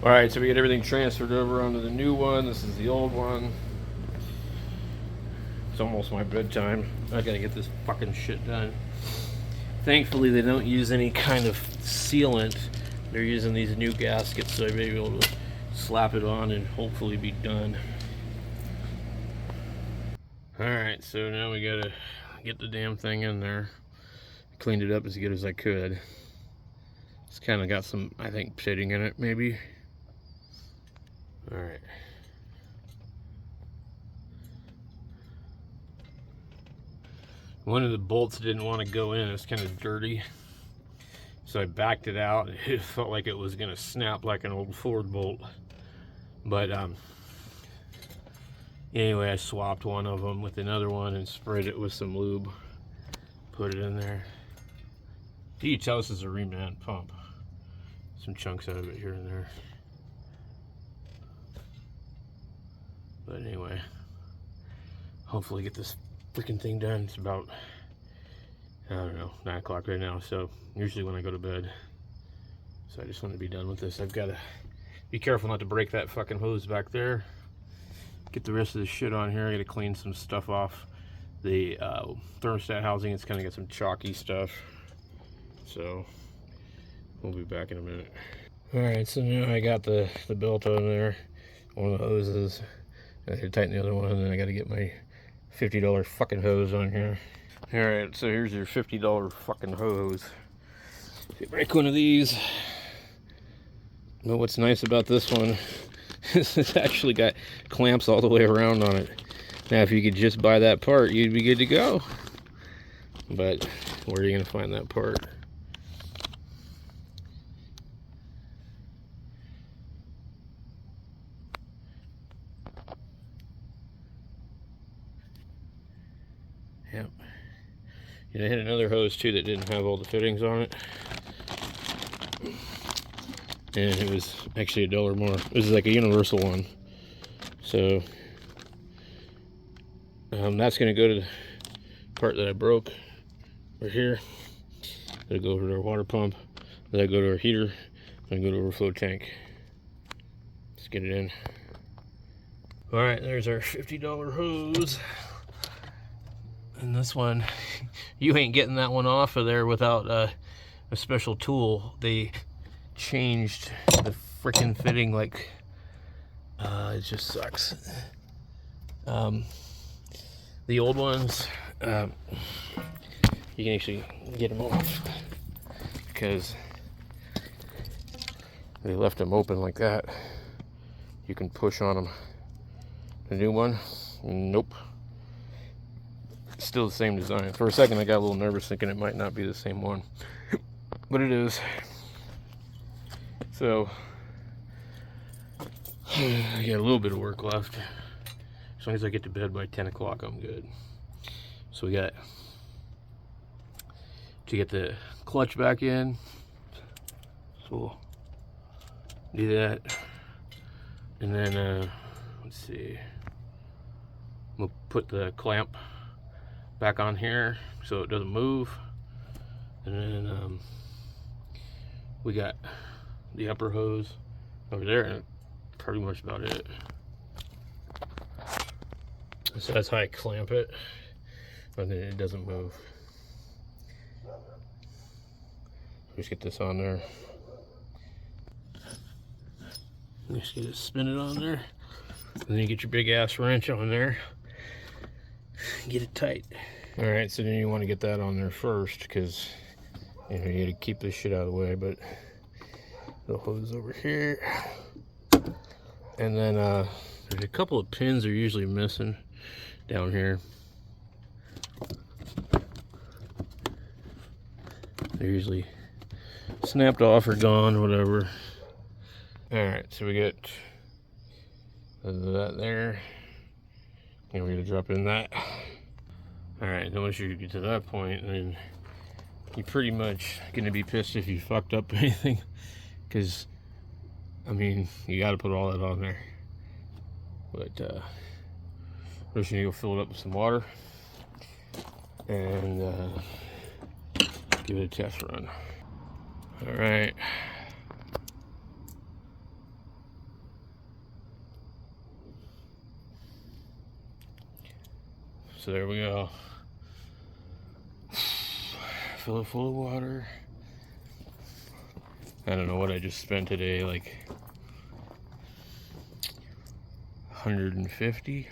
Alright, so we get everything transferred over onto the new one. This is the old one. It's almost my bedtime. I gotta get this fucking shit done. Thankfully, they don't use any kind of sealant. They're using these new gaskets, so I may be able to slap it on and hopefully be done. Alright, so now we gotta get the damn thing in there. Cleaned it up as good as I could. It's kind of got some, I think, pitting in it, maybe. Alright. One of the bolts didn't want to go in. It's kind of dirty. So I backed it out. It felt like it was going to snap like an old Ford bolt. But anyway, I swapped one of them with another one and sprayed it with some lube. Put it in there. You can tell this is a reman pump. Some chunks out of it here and there. But anyway, hopefully get this freaking thing done. It's about, I don't know, 9 o'clock right now. So usually when I go to bed. So I just want to be done with this. I've got to be careful not to break that fucking hose back there. Get the rest of the shit on here. I got to clean some stuff off the thermostat housing. It's kind of got some chalky stuff. So we'll be back in a minute. Alright, so now I got the belt on there, one of the hoses. I had to tighten the other one, and then I got to get my $50 fucking hose on here. Alright, so here's your $50 fucking hose. You break one of these. But what's nice about this one is it's actually got clamps all the way around on it. Now, if you could just buy that part, you'd be good to go. But where are you going to find that part? Yep. And I had another hose too that didn't have all the fittings on it. And it was actually $1 more. This is like a universal one. So that's going to go to the part that I broke right here. That'll go over to our water pump. That'll go to our heater. Then go to our overflow tank. Let's get it in. Alright, there's our $50 hose. And this one, you ain't getting that one off of there without a special tool. They changed the freaking fitting, like, it just sucks. The old ones, you can actually get them off because they left them open like that. You can push on them. The new one, nope. Still the same design. For a second I got a little nervous thinking it might not be the same one, but it is. So I got a little bit of work left. As long as I get to bed by 10 o'clock, I'm good. So we got to get the clutch back in. So we'll do that. And then, let's see. We'll put the clamp back on here so it doesn't move. And then we got the upper hose over there, and pretty much about it. So that's how I clamp it, and then it doesn't move. Just get this on there. Just get it, spin it on there, and then you get your big ass wrench on there. Get it tight. All right, so then you want to get that on there first, because you know you got to keep this shit out of the way. But the hose over here, and then there's a couple of pins are usually missing down here. They're usually snapped off or gone, or whatever. All right, so we get that there, and we're gonna drop in that. All right, then once you get to that point, then you're pretty much gonna be pissed if you fucked up anything, because I mean you got to put all that on there. But first you need to go fill it up with some water and give it a test run. All right. So there we go. Fill it full of water. I don't know what I just spent today, like 150,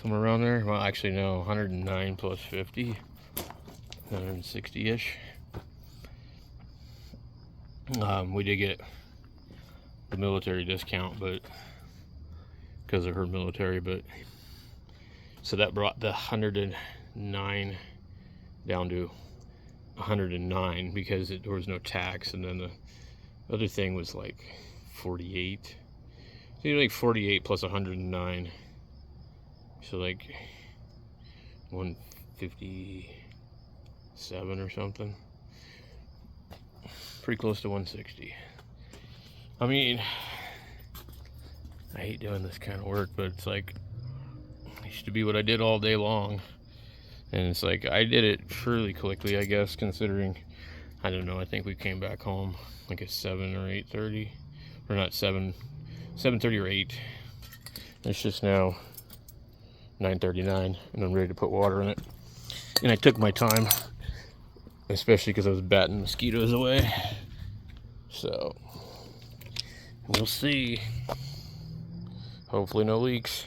somewhere around there. Well, actually no, 109 plus 50, 160-ish. We did get the military discount, but because of her military, but so that brought the 109 down to 109 because there was no tax, and then the other thing was like 48. So you're like 48 plus 109, so like 157 or something. Pretty close to 160. I mean, I hate doing this kind of work, but it's like it used to be what I did all day long, and it's like I did it fairly quickly, I guess, considering, I don't know, I think we came back home like at 7 or 8:30, or not 7:30 or 8. It's just now 9:39, and I'm ready to put water in it. And I took my time, especially because I was batting mosquitoes away. So we'll see. Hopefully no leaks.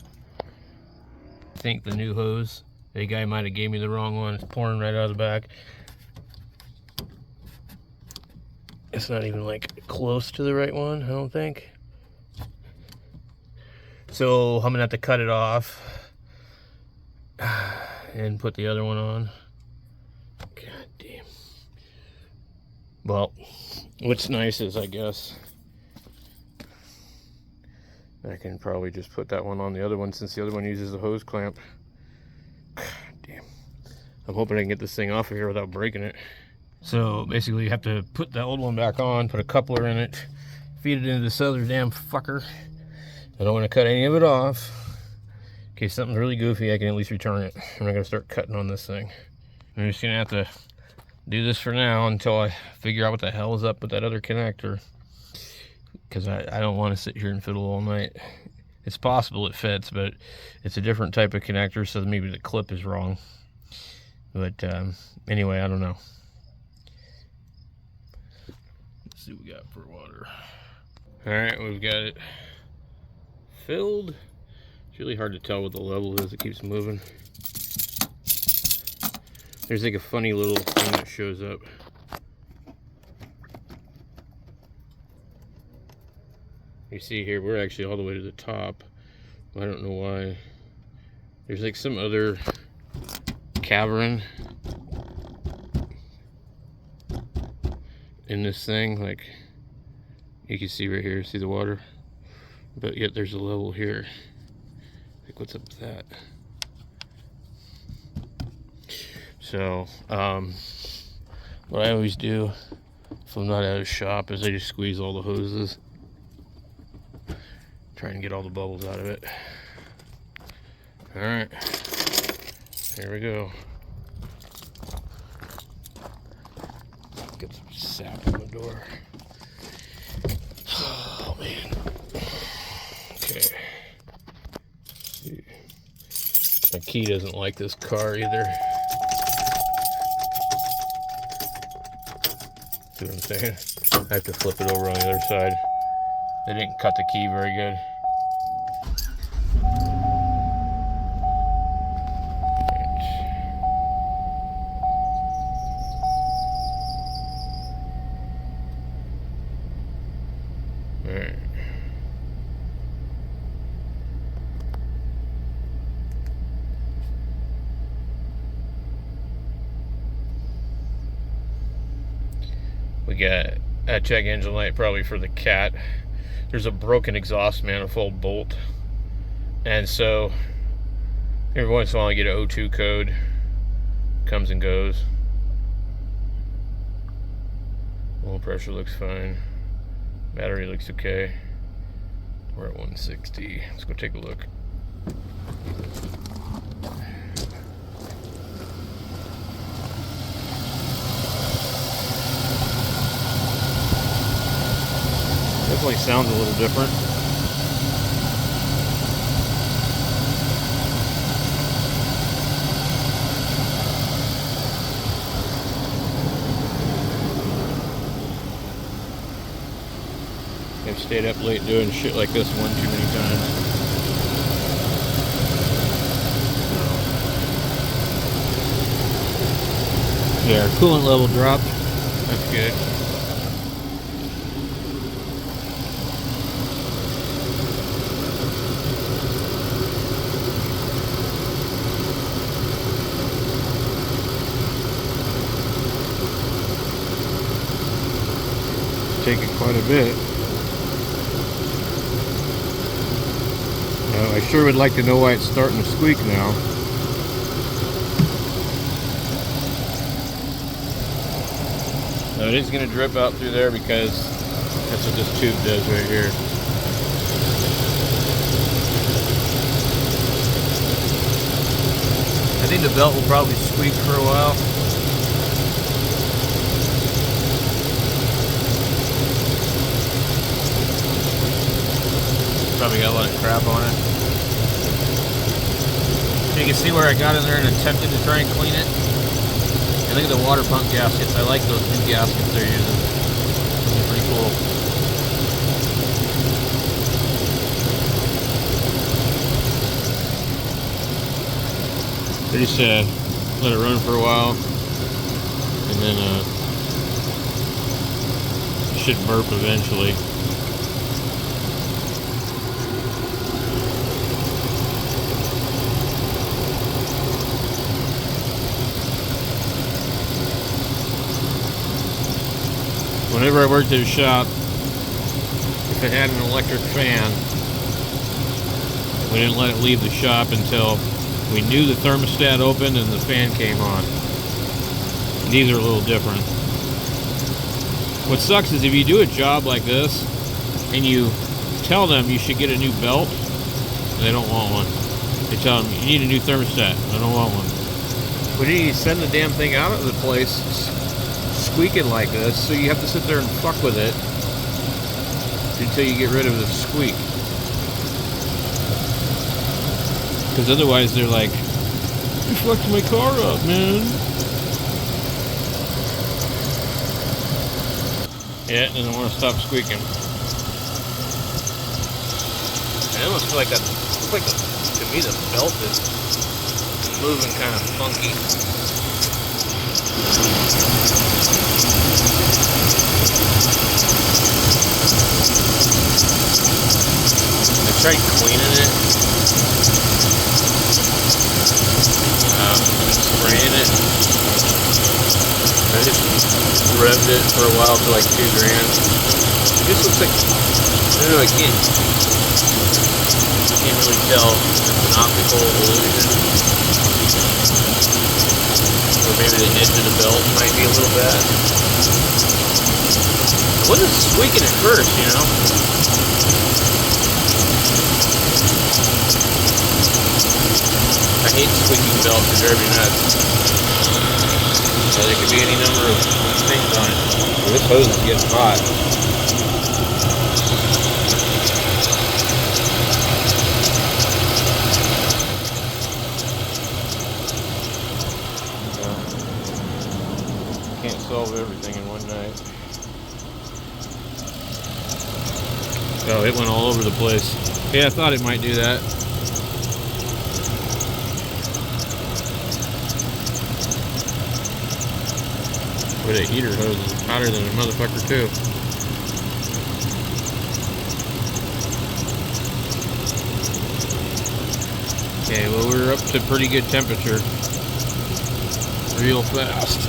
I think the new hose, the guy might have gave me the wrong one. It's pouring right out of the back. It's not even like close to the right one, I don't think. So I'm gonna have to cut it off and put the other one on. God damn. Well, what's nice is, I guess, I can probably just put that one on the other one, since the other one uses the hose clamp. God damn. I'm hoping I can get this thing off of here without breaking it. So basically you have to put the old one back on, put a coupler in it, feed it into this other damn fucker. I don't want to cut any of it off. In case something's really goofy, I can at least return it. I'm not going to start cutting on this thing. I'm just going to have to do this for now until I figure out what the hell is up with that other connector. Because I don't want to sit here and fiddle all night. It's possible it fits, but it's a different type of connector, so maybe the clip is wrong. But anyway, I don't know. Let's see what we got for water. Alright, we've got it filled. It's really hard to tell what the level is. It keeps moving. There's like a funny little thing that shows up. You see here, we're actually all the way to the top. I don't know why. There's like some other cavern in this thing. Like you can see right here, see the water? But yet there's a level here. Like, what's up with that? So, what I always do if I'm not at a shop is I just squeeze all the hoses. Try and get all the bubbles out of it. Alright. Here we go. Get some sap on the door. Oh, man. Okay. My key doesn't like this car either. See what I'm saying? I have to flip it over on the other side. They didn't cut the key very good. Alright. We got a check engine light probably for the cat. There's a broken exhaust manifold bolt, and so every once in a while I get an O2 code, comes and goes. Oil pressure looks fine, battery looks okay. We're at 160. Let's go take a look. Definitely sounds a little different. I've stayed up late doing shit like this one too many times. Yeah, our coolant level dropped. That's good. Taking quite a bit. I sure would like to know why it's starting to squeak now. It is going to drip out through there because that's what this tube does right here. I think the belt will probably squeak for a while. Probably got a lot of crap on it. You can see where I got in there and attempted to try and clean it. And look at the water pump gaskets. I like those new gaskets they're using. They're pretty cool. They just let it run for a while, and then it should burp eventually. Whenever I worked at a shop, if it had an electric fan, we didn't let it leave the shop until we knew the thermostat opened and the fan came on. And these are a little different. What sucks is if you do a job like this and you tell them you should get a new belt, they don't want one. They tell them you need a new thermostat, they don't want one. When you send the damn thing out of the place squeaking like this, so you have to sit there and fuck with it until you get rid of the squeak. Because otherwise they're like, you fucked my car up, man. Yeah, it doesn't want to stop squeaking. I almost feel like to me the belt is moving kind of funky. I tried cleaning it, spraying it. I just revved it for a while for like $2 grand. It just looks like, I don't know, I can't really tell if it's an optical illusion. Or maybe the edge of the belt might be a little bad. It wasn't squeaking at first, you know. I hate squeaking belts, they drive me nuts. So there could be any number of things on it. Well, this hose is getting hot. Can't solve everything in one night. Oh, it went all over the place. Yeah, I thought it might do that. But a heater hose is hotter than a motherfucker too. Okay, well we're up to pretty good temperature. Real fast.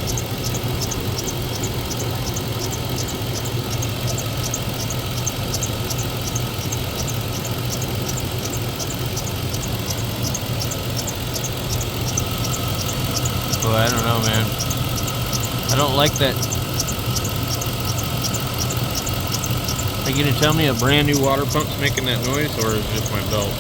Well, I don't know, man. I don't like that. Are you gonna tell me a brand new water pump's making that noise, or is it just my belt?